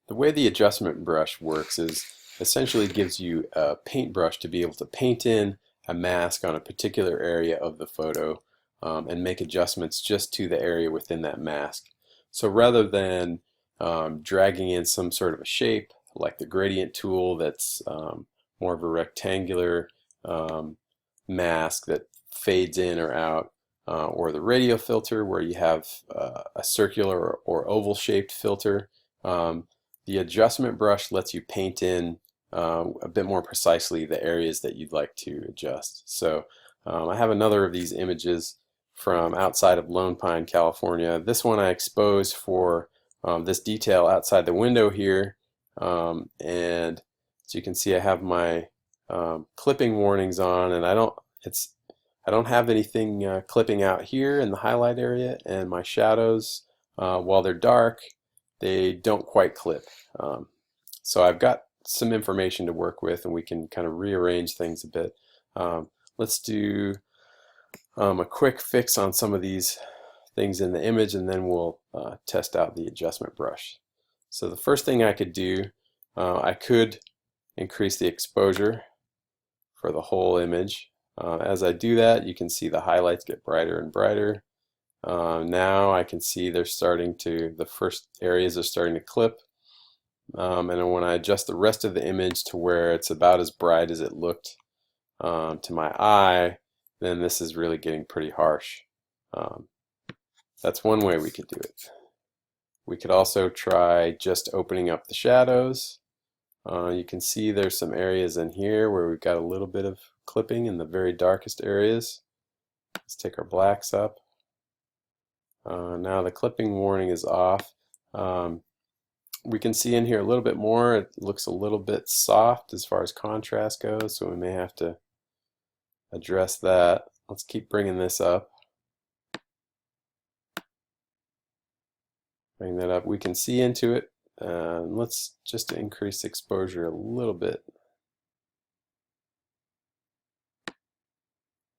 The way the adjustment brush works is essentially gives you a paintbrush to be able to paint in a mask on a particular area of the photo and make adjustments just to the area within that mask. So rather than dragging in some sort of a shape like the gradient tool that's more of a rectangular mask that fades in or out, or the radial filter where you have a circular or oval shaped filter. The adjustment brush lets you paint in a bit more precisely the areas that you'd like to adjust. So I have another of these images from outside of Lone Pine, California. This one I exposed for this detail outside the window here, and as you can see I have my clipping warnings on, and I don't have anything clipping out here in the highlight area, and my shadows, while they're dark, they don't quite clip. So I've got some information to work with, and we can kind of rearrange things a bit. Let's do a quick fix on some of these things in the image, and then we'll test out the adjustment brush. So the first thing I could do, I could increase the exposure for the whole image. As I do that, you can see the highlights get brighter and brighter. Now I can see the first areas are starting to clip. And then when I adjust the rest of the image to where it's about as bright as it looked to my eye, then this is really getting pretty harsh. That's one way we could do it. We could also try just opening up the shadows. You can see there's some areas in here where we've got a little bit of clipping in the very darkest areas. Let's take our blacks up. Now the clipping warning is off. We can see in here a little bit more. It looks a little bit soft as far as contrast goes, so we may have to address that. Let's keep bringing this up. Bring that up. We can see into it. Let's just increase exposure a little bit.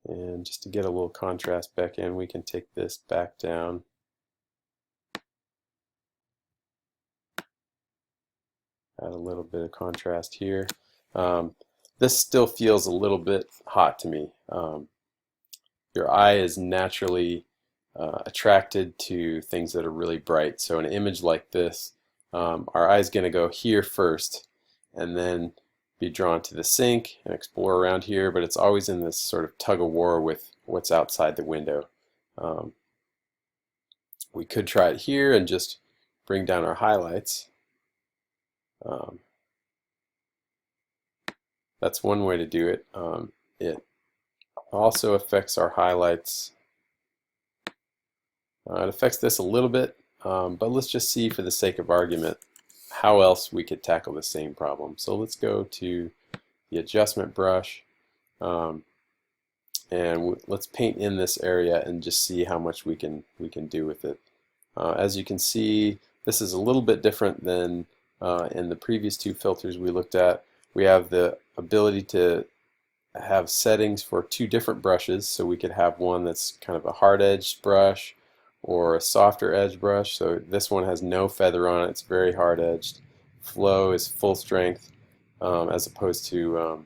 And just to get a little contrast back in, we can take this back down. Add a little bit of contrast here. This still feels a little bit hot to me. Your eye is naturally attracted to things that are really bright. So in an image like this, our eye is going to go here first and then be drawn to the sink and explore around here, but it's always in this sort of tug of war with what's outside the window. We could try it here and just bring down our highlights. That's one way to do it. It also affects our highlights. It affects this a little bit, but let's just see for the sake of argument how else we could tackle the same problem. So let's go to the adjustment brush, and let's paint in this area and just see how much we can do with it. As you can see, this is a little bit different than in the previous two filters we looked at. We have the ability to have settings for two different brushes, so we could have one that's kind of a hard-edged brush or a softer edge brush. So this one has no feather on it, it's very hard-edged. Flow is full strength, as opposed to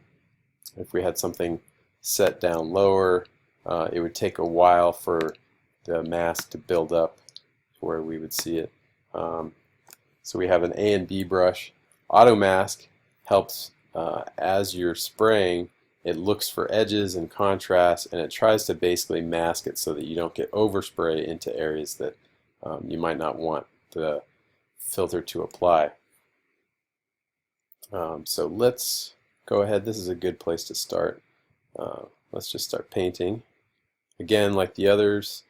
if we had something set down lower, it would take a while for the mask to build up where we would see it. So we have an A and B brush. Auto mask helps as you're spraying, it looks for edges and contrast, and it tries to basically mask it so that you don't get overspray into areas that you might not want the filter to apply. So let's go ahead. This is a good place to start. Let's just start painting. Again, like the others,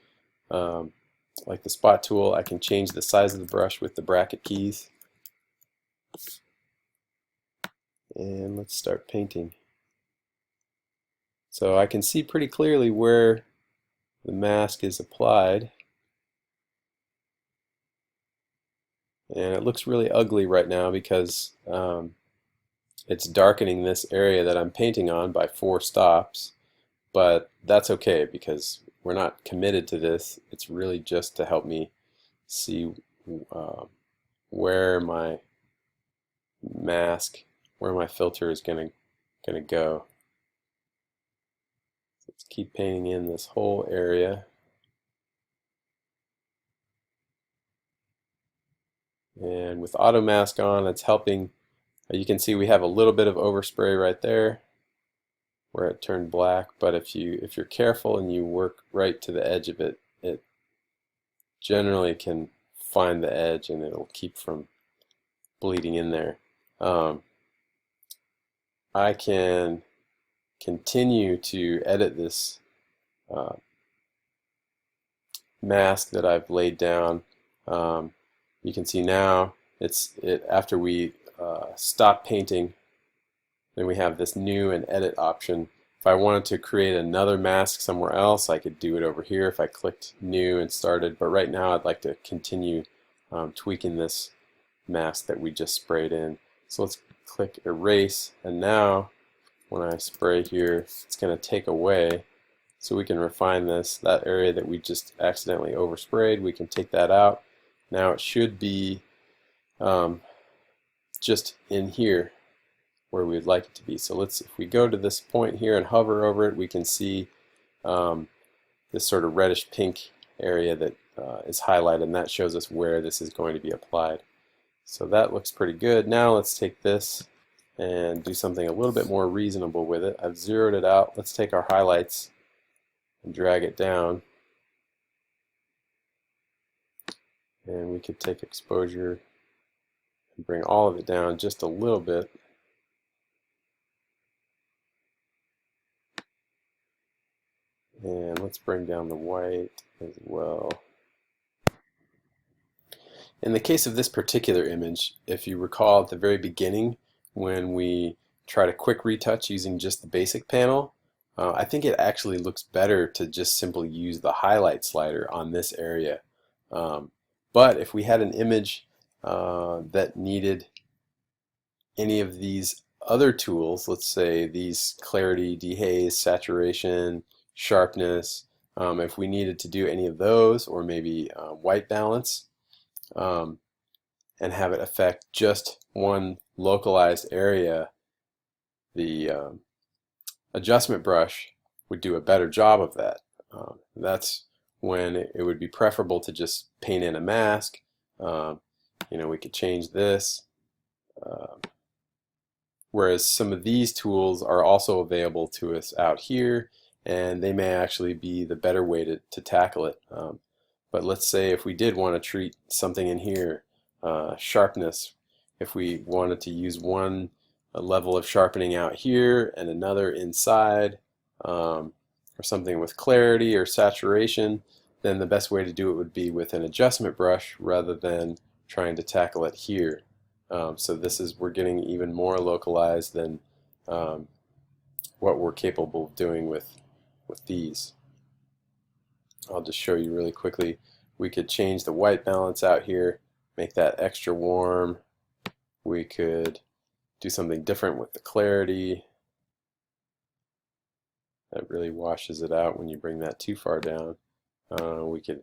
like the spot tool, I can change the size of the brush with the bracket keys. And let's start painting. So I can see pretty clearly where the mask is applied. And it looks really ugly right now because it's darkening this area that I'm painting on by 4 stops. But that's okay because we're not committed to this. It's really just to help me see where my mask, where my filter is gonna go. Let's keep painting in this whole area. And with auto mask on, it's helping. You can see we have a little bit of overspray right there where it turned black, but if you're careful and you work right to the edge of it, it generally can find the edge and it'll keep from bleeding in there. I can continue to edit this mask that I've laid down. You can see now after we stop painting, then we have this new and edit option. If I wanted to create another mask somewhere else, I could do it over here if I clicked new and started, but right now I'd like to continue tweaking this mask that we just sprayed in. So let's click erase, and now when I spray here, it's going to take away, so we can refine this. That area that we just accidentally oversprayed, we can take that out. Now it should be just in here where we'd like it to be. So if we go to this point here and hover over it, we can see this sort of reddish pink area that is highlighted, and that shows us where this is going to be applied. So that looks pretty good. Now let's take this and do something a little bit more reasonable with it. I've zeroed it out. Let's take our highlights and drag it down. And we could take exposure and bring all of it down just a little bit. And let's bring down the white as well. In the case of this particular image, if you recall at the very beginning when we tried a quick retouch using just the basic panel, I think it actually looks better to just simply use the highlight slider on this area. But if we had an image that needed any of these other tools, let's say these clarity, dehaze, saturation, sharpness, if we needed to do any of those, or maybe white balance, and have it affect just one localized area, the adjustment brush would do a better job of that. That's when it would be preferable to just paint in a mask. We could change this. Whereas some of these tools are also available to us out here, and they may actually be the better way to tackle it. But let's say if we did want to treat something in here, sharpness, if we wanted to use one level of sharpening out here and another inside, or something with clarity or saturation, then the best way to do it would be with an adjustment brush rather than trying to tackle it here. So we're getting even more localized than what we're capable of doing with these. I'll just show you really quickly. We could change the white balance out here, make that extra warm. We could do something different with the clarity. That really washes it out when you bring that too far down. We could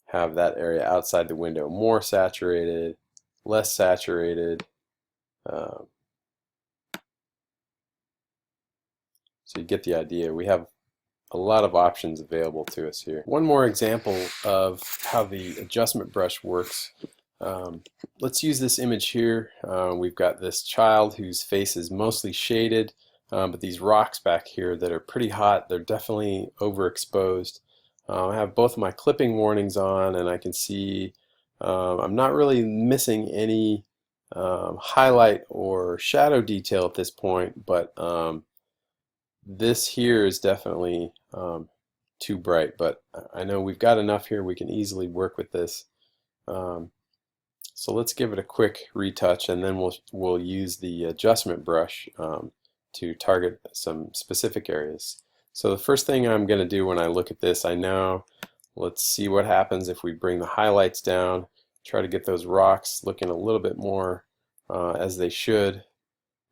have that area outside the window more saturated, less saturated. So you get the idea. We have a lot of options available to us here. One more example of how the adjustment brush works. Let's use this image here. We've got this child whose face is mostly shaded, but these rocks back here that are pretty hot, they're definitely overexposed. I have both of my clipping warnings on, and I can see I'm not really missing any highlight or shadow detail at this point, but this here is definitely too bright, but I know we've got enough here. We can easily work with this. So let's give it a quick retouch, and then we'll use the adjustment brush to target some specific areas. So the first thing I'm going to do when I look at this, let's see what happens if we bring the highlights down, try to get those rocks looking a little bit more as they should.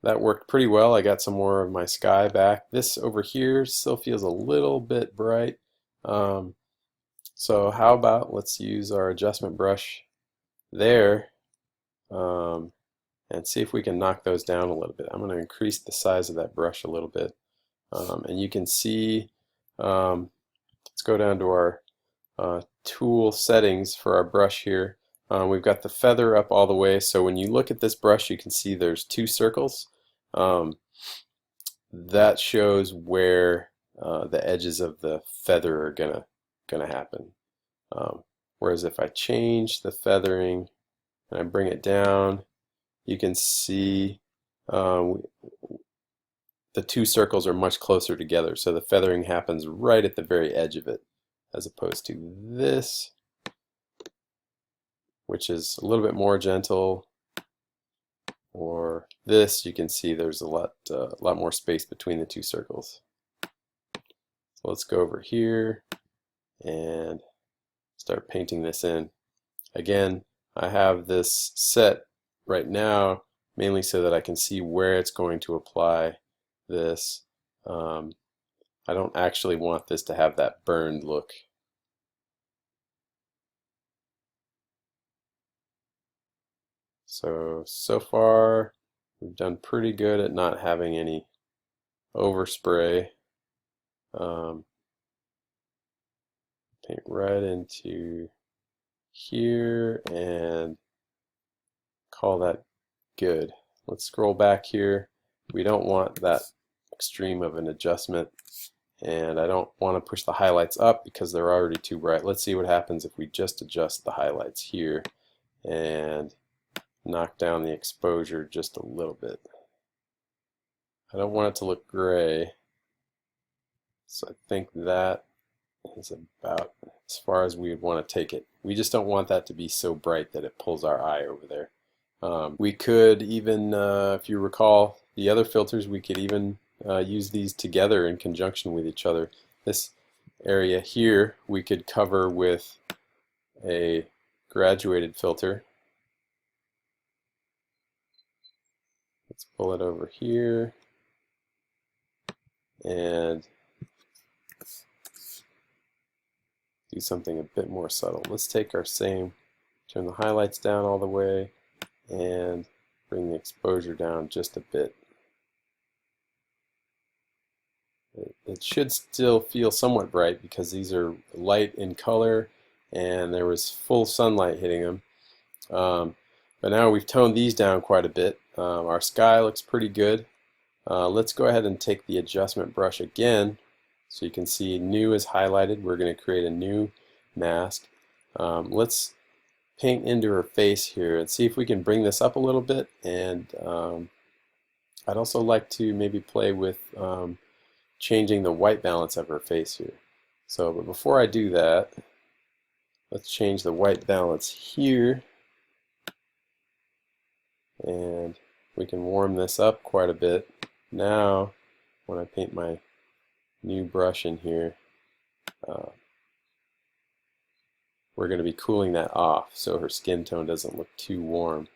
That worked pretty well. I got some more of my sky back. This over here still feels a little bit bright. So how about let's use our adjustment brush there, and and see if we can knock those down a little bit. I'm going to increase the size of that brush a little bit. And you can see, let's go down to our tool settings for our brush here. We've got the feather up all the way, so when you look at this brush you can see there's two circles. That shows where the edges of the feather are gonna happen. Whereas if I change the feathering and I bring it down, you can see the two circles are much closer together, so the feathering happens right at the very edge of it, as opposed to this, which is a little bit more gentle, or this, you can see there's a lot more space between the two circles. So let's go over here and start painting this in. Again, I have this set right now mainly so that I can see where it's going to apply this. I don't actually want this to have that burned look. So far we've done pretty good at not having any overspray. Paint right into here and call that good. Let's scroll back here. We don't want that extreme of an adjustment, and I don't want to push the highlights up because they're already too bright. Let's see what happens if we just adjust the highlights here and knock down the exposure just a little bit. I don't want it to look gray, so I think that is about as far as we would want to take it. We just don't want that to be so bright that it pulls our eye over there. We could even, if you recall the other filters, we could even use these together in conjunction with each other. This area here we could cover with a graduated filter. Let's pull it over here and do something a bit more subtle. Let's take our same, turn the highlights down all the way and bring the exposure down just a bit. It should still feel somewhat bright because these are light in color and there was full sunlight hitting them. But now we've toned these down quite a bit. Our sky looks pretty good. Let's go ahead and take the adjustment brush again. So you can see new is highlighted. We're going to create a new mask. Let's paint into her face here and see if we can bring this up a little bit. And I'd also like to maybe play with changing the white balance of her face here. But before I do that, let's change the white balance here. And we can warm this up quite a bit. Now, when I paint my new brush in here, we're going to be cooling that off so her skin tone doesn't look too warm.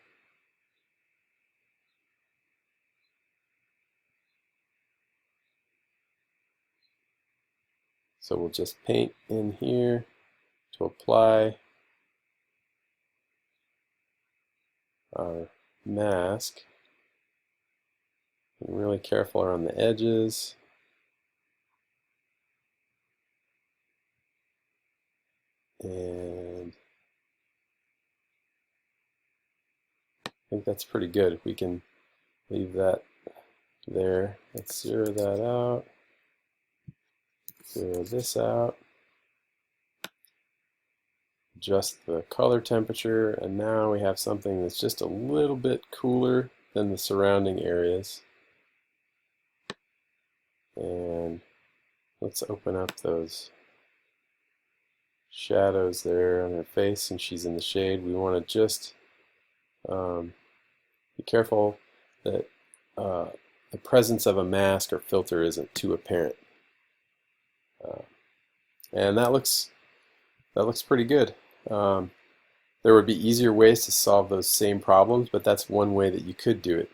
So we'll just paint in here to apply our mask. Be really careful around the edges. And I think that's pretty good. We can leave that there. Let's zero that out. Zero this out. Adjust the color temperature, and now we have something that's just a little bit cooler than the surrounding areas. And let's open up those shadows there on her face, and she's in the shade. We want to just be careful that the presence of a mask or filter isn't too apparent. And that looks pretty good. There would be easier ways to solve those same problems, but that's one way that you could do it.